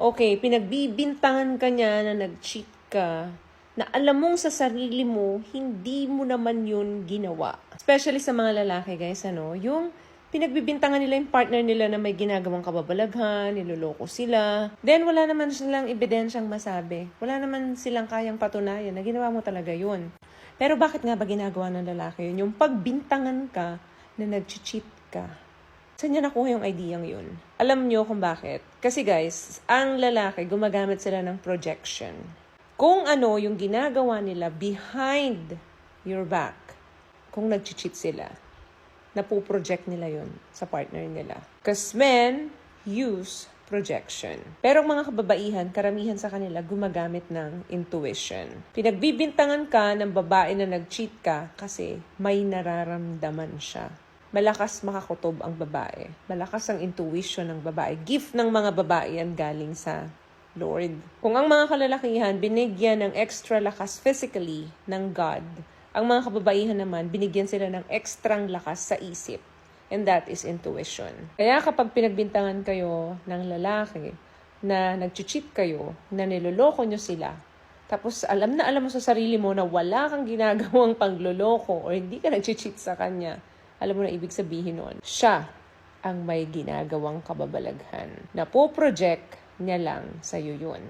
Okay, pinagbibintangan ka niya na nag-cheat ka, na alam mong sa sarili mo, hindi mo naman yun ginawa. Especially sa mga lalaki, guys, yung pinagbibintangan nila yung partner nila na may ginagawang kababalaghan, niloloko sila. Then, wala naman silang ebidensyang masabi. Wala naman silang kayang patunayan na ginawa mo talaga yun. Pero bakit nga ba ginagawa ng lalaki yun? Yung pagbintangan ka na nag-cheat ka. Saan niya nakuha yung ideyang yun? Alam niyo kung bakit? Kasi guys, ang lalaki, gumagamit sila ng projection. Kung ano yung ginagawa nila behind your back, kung nag-cheat sila, napuproject nila yun sa partner nila. Because men use projection. Pero ang mga kababaihan, karamihan sa kanila, gumagamit ng intuition. Pinagbibintangan ka ng babae na nag-cheat ka kasi may nararamdaman siya. Malakas makakutob ang babae. Malakas ang intuition ng babae. Gift ng mga babae yan galing sa Lord. Kung ang mga kalalakihan binigyan ng extra lakas physically ng God, ang mga kababaihan naman binigyan sila ng ekstrang lakas sa isip. And that is intuition. Kaya kapag pinagbintangan kayo ng lalaki na nag-cheat kayo, na niloloko nyo sila, tapos alam mo sa sarili mo na wala kang ginagawang pangloloko o hindi ka nag-cheat sa kanya, alam mo na ibig sabihin nun, siya ang may ginagawang kababalaghan. Napoproject niya lang sa'yo yun.